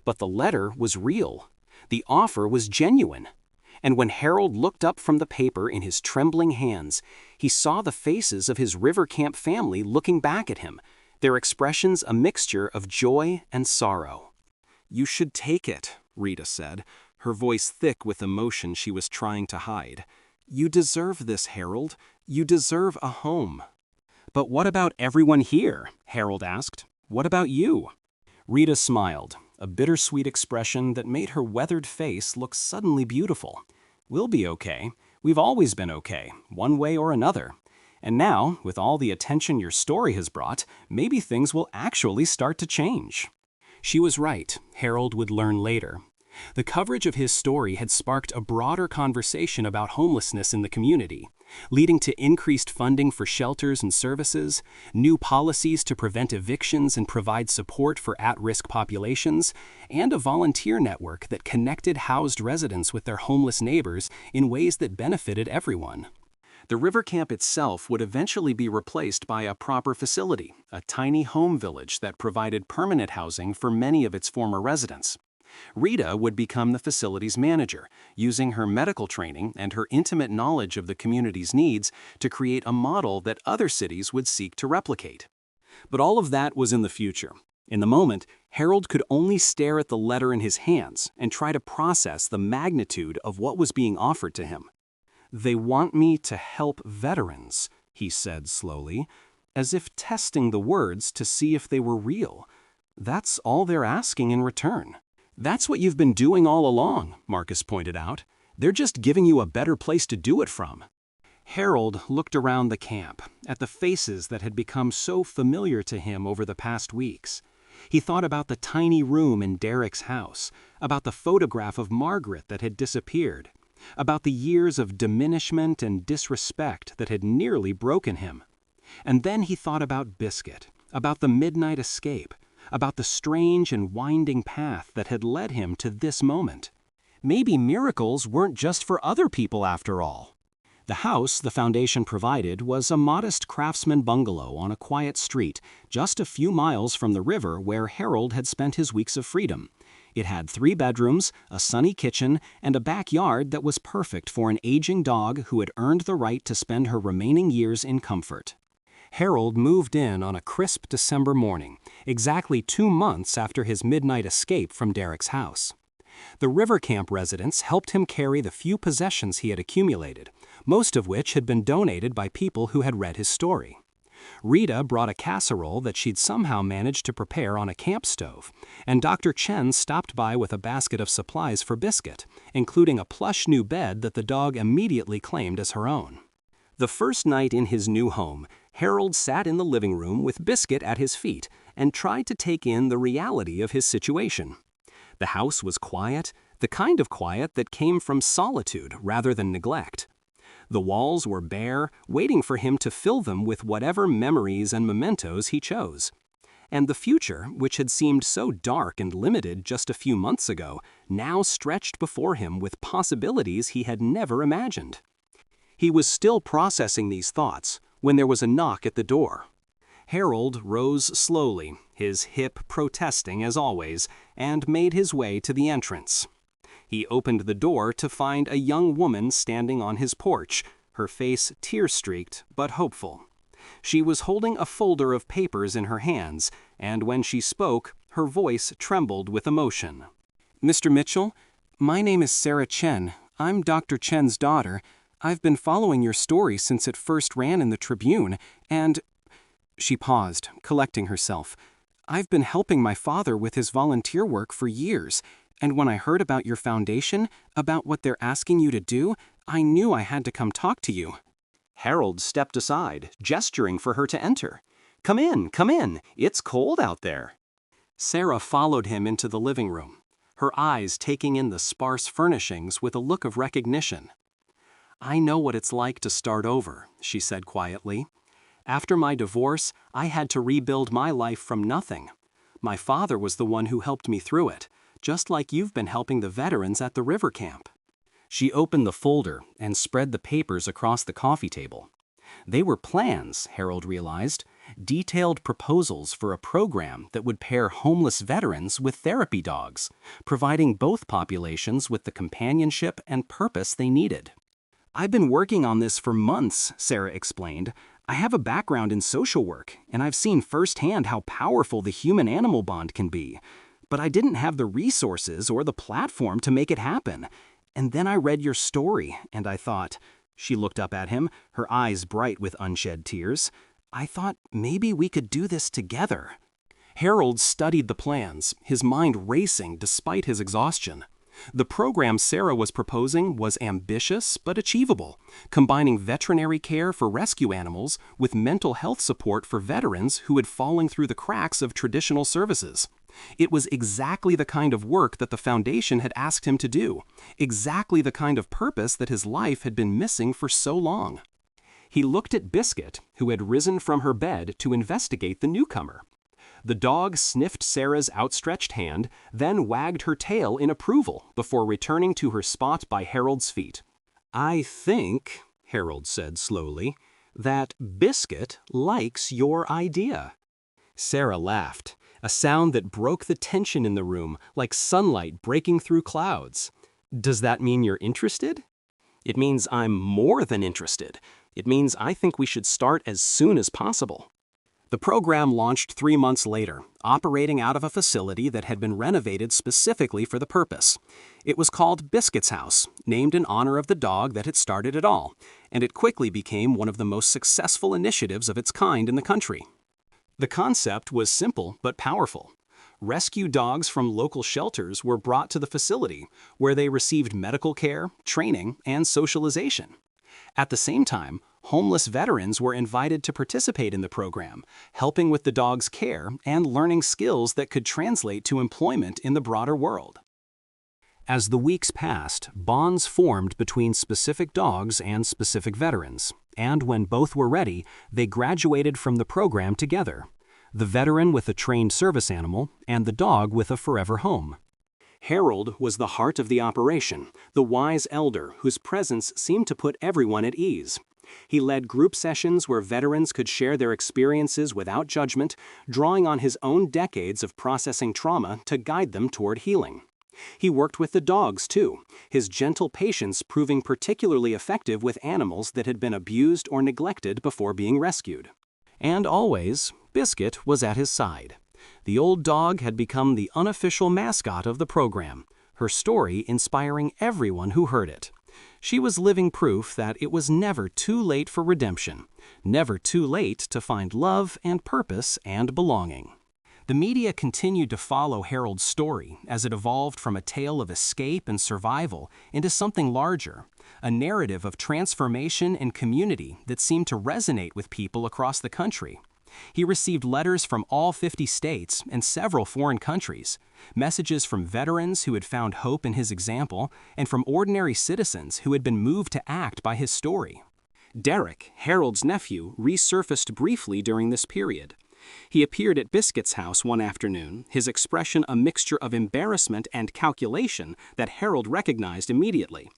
But the letter was real. The offer was genuine. And when Harold looked up from the paper in his trembling hands, he saw the faces of his river camp family looking back at him, their expressions a mixture of joy and sorrow. "You should take it," Rita said, her voice thick with emotion she was trying to hide. "You deserve this, Harold. You deserve a home." "But what about everyone here?" Harold asked. "What about you?" Rita smiled, a bittersweet expression that made her weathered face look suddenly beautiful. "We'll be okay. We've always been okay, one way or another. And now, with all the attention your story has brought, maybe things will actually start to change." She was right, Harold would learn later. The coverage of his story had sparked a broader conversation about homelessness in the community, leading to increased funding for shelters and services, new policies to prevent evictions and provide support for at-risk populations, and a volunteer network that connected housed residents with their homeless neighbors in ways that benefited everyone. The river camp itself would eventually be replaced by a proper facility, a tiny home village that provided permanent housing for many of its former residents. Rita would become the facility's manager, using her medical training and her intimate knowledge of the community's needs to create a model that other cities would seek to replicate. But all of that was in the future. In the moment, Harold could only stare at the letter in his hands and try to process the magnitude of what was being offered to him. "They want me to help veterans," he said slowly, as if testing the words to see if they were real. "That's all they're asking in return." "That's what you've been doing all along," Marcus pointed out. "They're just giving you a better place to do it from." Harold looked around the camp, at the faces that had become so familiar to him over the past weeks. He thought about the tiny room in Derek's house, about the photograph of Margaret that had disappeared, about the years of diminishment and disrespect that had nearly broken him. And then he thought about Biscuit, about the midnight escape, about the strange and winding path that had led him to this moment. Maybe miracles weren't just for other people after all. The house the foundation provided was a modest craftsman bungalow on a quiet street, just a few miles from the river where Harold had spent his weeks of freedom. It had 3 bedrooms, a sunny kitchen, and a backyard that was perfect for an aging dog who had earned the right to spend her remaining years in comfort. Harold moved in on a crisp December morning, exactly 2 months after his midnight escape from Derek's house. The river camp residents helped him carry the few possessions he had accumulated, most of which had been donated by people who had read his story. Rita brought a casserole that she'd somehow managed to prepare on a camp stove, and Dr. Chen stopped by with a basket of supplies for Biscuit, including a plush new bed that the dog immediately claimed as her own. The first night in his new home, Harold sat in the living room with Biscuit at his feet and tried to take in the reality of his situation. The house was quiet, the kind of quiet that came from solitude rather than neglect. The walls were bare, waiting for him to fill them with whatever memories and mementos he chose. And the future, which had seemed so dark and limited just a few months ago, now stretched before him with possibilities he had never imagined. He was still processing these thoughts when there was a knock at the door. Harold rose slowly, his hip protesting as always, and made his way to the entrance. He opened the door to find a young woman standing on his porch, her face tear-streaked but hopeful. She was holding a folder of papers in her hands, and when she spoke, her voice trembled with emotion. "Mr. Mitchell, my name is Sarah Chen. I'm Dr. Chen's daughter. I've been following your story since it first ran in the Tribune, and—" She paused, collecting herself. "I've been helping my father with his volunteer work for years, and when I heard about your foundation, about what they're asking you to do, I knew I had to come talk to you." Harold stepped aside, gesturing for her to enter. Come in, it's cold out there." Sarah followed him into the living room, her eyes taking in the sparse furnishings with a look of recognition. "I know what it's like to start over," she said quietly. "After my divorce, I had to rebuild my life from nothing. My father was the one who helped me through it, just like you've been helping the veterans at the river camp." She opened the folder and spread the papers across the coffee table. They were plans, Harold realized, detailed proposals for a program that would pair homeless veterans with therapy dogs, providing both populations with the companionship and purpose they needed. "I've been working on this for months," Sarah explained. "I have a background in social work, and I've seen firsthand how powerful the human-animal bond can be. But I didn't have the resources or the platform to make it happen. And then I read your story, and I thought—" She looked up at him, her eyes bright with unshed tears. "I thought maybe we could do this together." Harold studied the plans, his mind racing despite his exhaustion. The program Sarah was proposing was ambitious but achievable, combining veterinary care for rescue animals with mental health support for veterans who had fallen through the cracks of traditional services. It was exactly the kind of work that the foundation had asked him to do, exactly the kind of purpose that his life had been missing for so long. He looked at Biscuit, who had risen from her bed to investigate the newcomer. The dog sniffed Sarah's outstretched hand, then wagged her tail in approval before returning to her spot by Harold's feet. "I think," Harold said slowly, "that Biscuit likes your idea." Sarah laughed, a sound that broke the tension in the room like sunlight breaking through clouds. "Does that mean you're interested?" "It means I'm more than interested. It means I think we should start as soon as possible." The program launched 3 months later, operating out of a facility that had been renovated specifically for the purpose. It was called Biscuit's House, named in honor of the dog that had started it all, and it quickly became one of the most successful initiatives of its kind in the country. The concept was simple but powerful. Rescue dogs from local shelters were brought to the facility, where they received medical care, training, and socialization. At the same time, homeless veterans were invited to participate in the program, helping with the dog's care and learning skills that could translate to employment in the broader world. As the weeks passed, bonds formed between specific dogs and specific veterans, and when both were ready, they graduated from the program together, the veteran with a trained service animal and the dog with a forever home. Harold was the heart of the operation, the wise elder whose presence seemed to put everyone at ease. He led group sessions where veterans could share their experiences without judgment, drawing on his own decades of processing trauma to guide them toward healing. He worked with the dogs, too, his gentle patience proving particularly effective with animals that had been abused or neglected before being rescued. And always, Biscuit was at his side. The old dog had become the unofficial mascot of the program, her story inspiring everyone who heard it. She was living proof that it was never too late for redemption, never too late to find love and purpose and belonging. The media continued to follow Harold's story as it evolved from a tale of escape and survival into something larger, a narrative of transformation and community that seemed to resonate with people across the country. He received letters from all 50 states and several foreign countries, messages from veterans who had found hope in his example, and from ordinary citizens who had been moved to act by his story. Derek, Harold's nephew, resurfaced briefly during this period. He appeared at Biscuit's house one afternoon, his expression a mixture of embarrassment and calculation that Harold recognized immediately.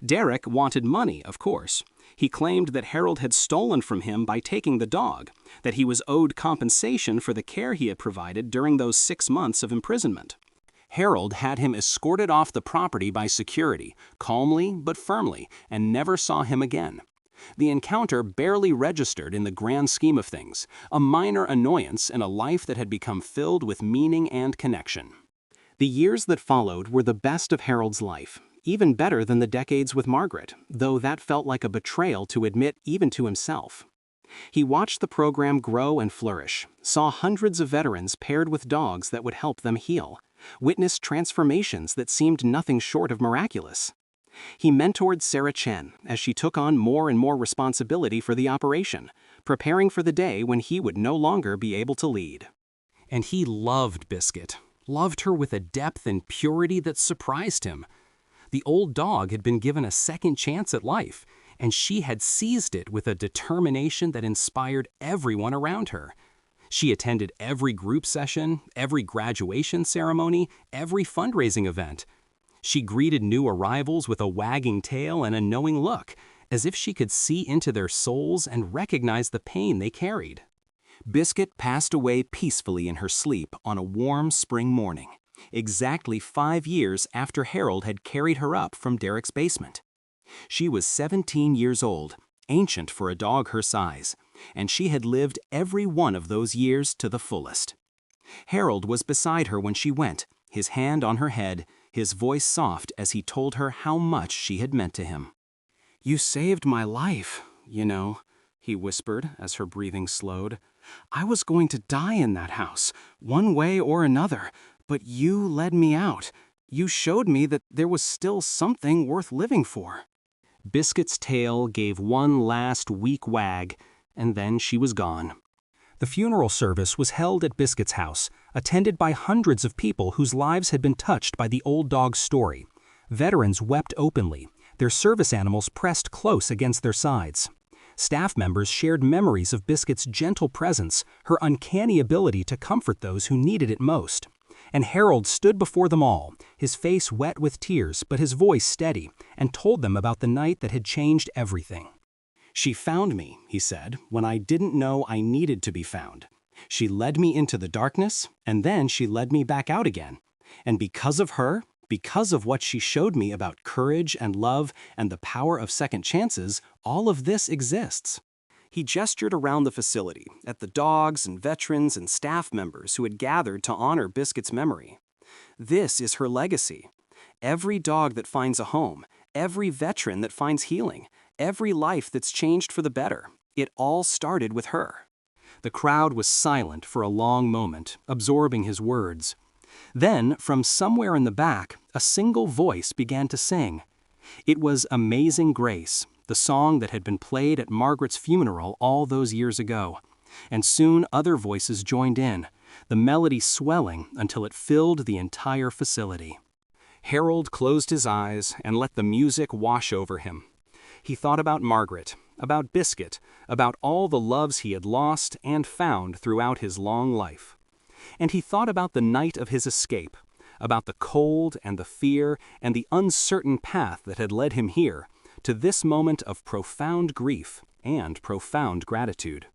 Derek wanted money, of course. He claimed that Harold had stolen from him by taking the dog, that he was owed compensation for the care he had provided during those 6 months of imprisonment. Harold had him escorted off the property by security, calmly but firmly, and never saw him again. The encounter barely registered in the grand scheme of things, a minor annoyance in a life that had become filled with meaning and connection. The years that followed were the best of Harold's life, even better than the decades with Margaret, though that felt like a betrayal to admit even to himself. He watched the program grow and flourish, saw hundreds of veterans paired with dogs that would help them heal, witnessed transformations that seemed nothing short of miraculous. He mentored Sarah Chen as she took on more and more responsibility for the operation, preparing for the day when he would no longer be able to lead. And he loved Biscuit, loved her with a depth and purity that surprised him. The old dog had been given a second chance at life, and she had seized it with a determination that inspired everyone around her. She attended every group session, every graduation ceremony, every fundraising event. She greeted new arrivals with a wagging tail and a knowing look, as if she could see into their souls and recognize the pain they carried. Biscuit passed away peacefully in her sleep on a warm spring morning, exactly 5 years after Harold had carried her up from Derek's basement. She was 17 years old, ancient for a dog her size, and she had lived every one of those years to the fullest. Harold was beside her when she went, his hand on her head, his voice soft as he told her how much she had meant to him. "You saved my life, you know," he whispered as her breathing slowed. "I was going to die in that house, one way or another, but you led me out. You showed me that there was still something worth living for." Biscuit's tail gave one last weak wag, and then she was gone. The funeral service was held at Biscuit's house, attended by hundreds of people whose lives had been touched by the old dog's story. Veterans wept openly, their service animals pressed close against their sides. Staff members shared memories of Biscuit's gentle presence, her uncanny ability to comfort those who needed it most. And Harold stood before them all, his face wet with tears but his voice steady, and told them about the night that had changed everything. "She found me," he said, "when I didn't know I needed to be found. She led me into the darkness, and then she led me back out again. And because of her, because of what she showed me about courage and love and the power of second chances, all of this exists." He gestured around the facility, at the dogs and veterans and staff members who had gathered to honor Biscuit's memory. "This is her legacy. Every dog that finds a home, every veteran that finds healing, every life that's changed for the better, it all started with her." The crowd was silent for a long moment, absorbing his words. Then, from somewhere in the back, a single voice began to sing. It was Amazing Grace, the song that had been played at Margaret's funeral all those years ago. And soon other voices joined in, the melody swelling until it filled the entire facility. Harold closed his eyes and let the music wash over him. He thought about Margaret, about Biscuit, about all the loves he had lost and found throughout his long life. And he thought about the night of his escape, about the cold and the fear and the uncertain path that had led him here, to this moment of profound grief and profound gratitude.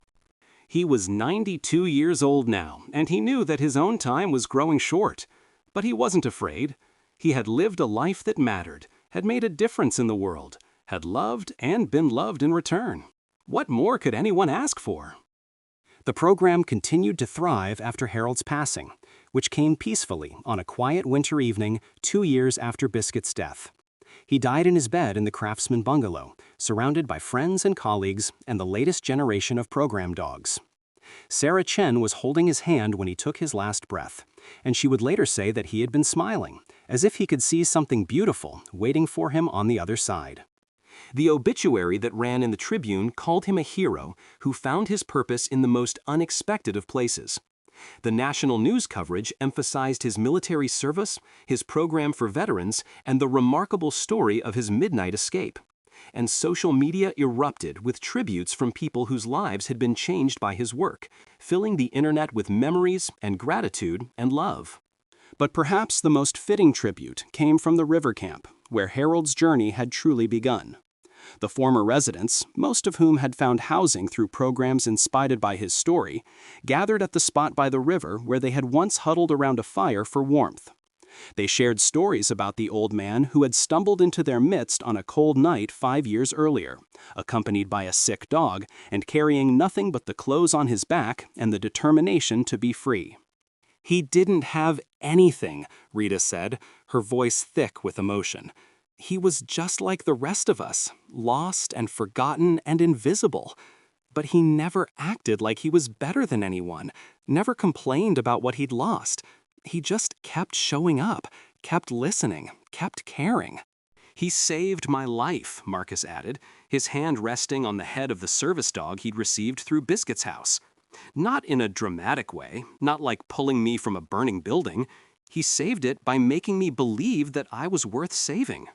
He was 92 years old now, and he knew that his own time was growing short. But he wasn't afraid. He had lived a life that mattered, had made a difference in the world, had loved and been loved in return. What more could anyone ask for? The program continued to thrive after Harold's passing, which came peacefully on a quiet winter evening 2 years after Biscuit's death. He died in his bed in the Craftsman bungalow, surrounded by friends and colleagues and the latest generation of program dogs. Sarah Chen was holding his hand when he took his last breath, and she would later say that he had been smiling, as if he could see something beautiful waiting for him on the other side. The obituary that ran in the Tribune called him a hero who found his purpose in the most unexpected of places. The national news coverage emphasized his military service, his program for veterans, and the remarkable story of his midnight escape. And social media erupted with tributes from people whose lives had been changed by his work, filling the internet with memories and gratitude and love. But perhaps the most fitting tribute came from the river camp, where Harold's journey had truly begun. The former residents, most of whom had found housing through programs inspired by his story, gathered at the spot by the river where they had once huddled around a fire for warmth. They shared stories about the old man who had stumbled into their midst on a cold night 5 years earlier, accompanied by a sick dog and carrying nothing but the clothes on his back and the determination to be free. "He didn't have anything," Rita said, her voice thick with emotion. "He was just like the rest of us, lost and forgotten and invisible. But he never acted like he was better than anyone, never complained about what he'd lost. He just kept showing up, kept listening, kept caring." "He saved my life," Marcus added, his hand resting on the head of the service dog he'd received through Biscuit's house. "Not in a dramatic way, not like pulling me from a burning building. He saved it by making me believe that I was worth saving."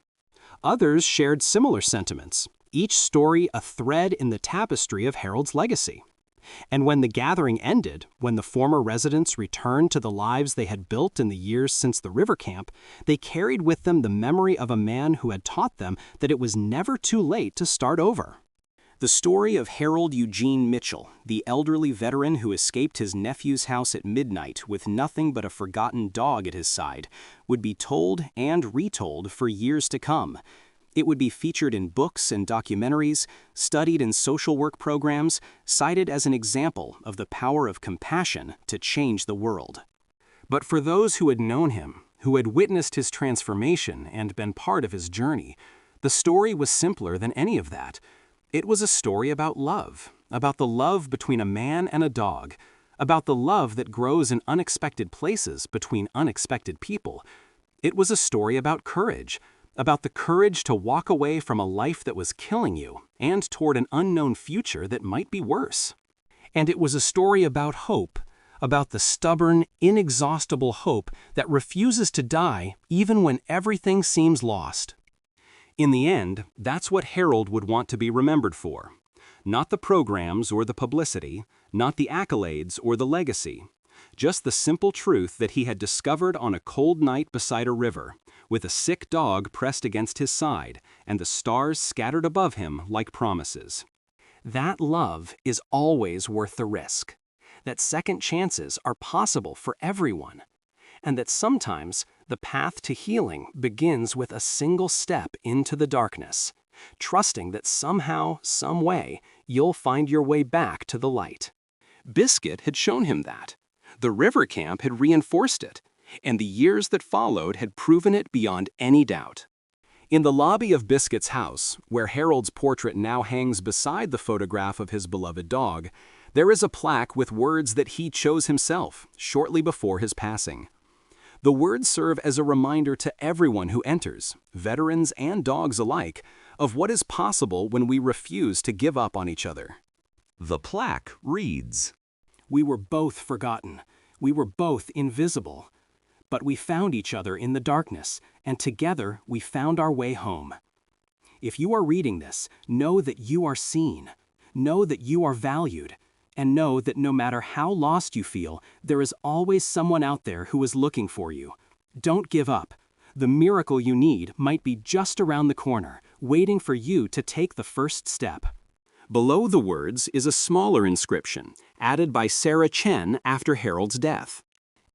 Others shared similar sentiments, each story a thread in the tapestry of Harold's legacy. And when the gathering ended, when the former residents returned to the lives they had built in the years since the river camp, they carried with them the memory of a man who had taught them that it was never too late to start over. The story of Harold Eugene Mitchell, the elderly veteran who escaped his nephew's house at midnight with nothing but a forgotten dog at his side, would be told and retold for years to come. It would be featured in books and documentaries, studied in social work programs, cited as an example of the power of compassion to change the world. But for those who had known him, who had witnessed his transformation and been part of his journey, the story was simpler than any of that. It was a story about love, about the love between a man and a dog, about the love that grows in unexpected places between unexpected people. It was a story about courage, about the courage to walk away from a life that was killing you and toward an unknown future that might be worse. And it was a story about hope, about the stubborn, inexhaustible hope that refuses to die even when everything seems lost. In the end, that's what Harold would want to be remembered for. Not the programs or the publicity, not the accolades or the legacy. Just the simple truth that he had discovered on a cold night beside a river, with a sick dog pressed against his side and the stars scattered above him like promises. That love is always worth the risk. That second chances are possible for everyone. And that sometimes the path to healing begins with a single step into the darkness, trusting that somehow, some way, you'll find your way back to the light. Biscuit had shown him that. The river camp had reinforced it, and the years that followed had proven it beyond any doubt. In the lobby of Biscuit's house, where Harold's portrait now hangs beside the photograph of his beloved dog, there is a plaque with words that he chose himself shortly before his passing. The words serve as a reminder to everyone who enters, veterans and dogs alike, of what is possible when we refuse to give up on each other. The plaque reads, "We were both forgotten. We were both invisible. But we found each other in the darkness, and together we found our way home." If you are reading this, know that you are seen. Know that you are valued. And know that no matter how lost you feel, there is always someone out there who is looking for you. Don't give up. The miracle you need might be just around the corner, waiting for you to take the first step. Below the words is a smaller inscription, added by Sarah Chen after Harold's death.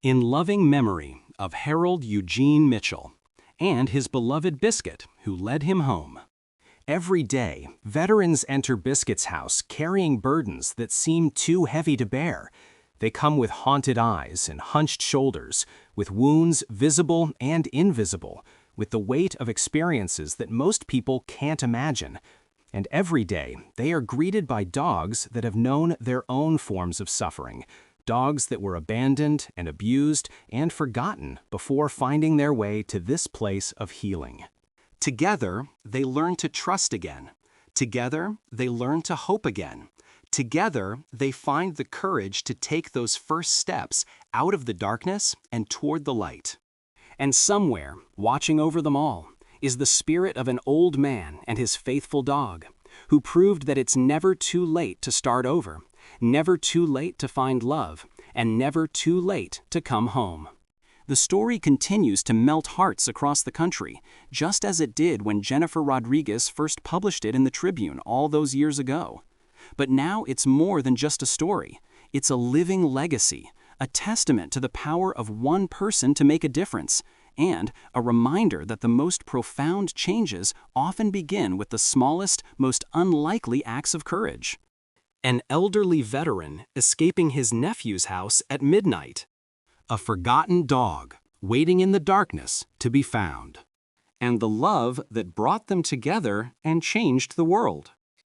"In loving memory of Harold Eugene Mitchell and his beloved Biscuit, who led him home." Every day, veterans enter Biscuit's house carrying burdens that seem too heavy to bear. They come with haunted eyes and hunched shoulders, with wounds visible and invisible, with the weight of experiences that most people can't imagine. And every day, they are greeted by dogs that have known their own forms of suffering, dogs that were abandoned and abused and forgotten before finding their way to this place of healing. Together, they learn to trust again. Together, they learn to hope again. Together, they find the courage to take those first steps out of the darkness and toward the light. And somewhere, watching over them all, is the spirit of an old man and his faithful dog, who proved that it's never too late to start over, never too late to find love, and never too late to come home. The story continues to melt hearts across the country, just as it did when Jennifer Rodriguez first published it in the Tribune all those years ago. But now it's more than just a story. It's a living legacy, a testament to the power of one person to make a difference, and a reminder that the most profound changes often begin with the smallest, most unlikely acts of courage. An elderly veteran escaping his nephew's house at midnight. A forgotten dog waiting in the darkness to be found. And the love that brought them together and changed the world.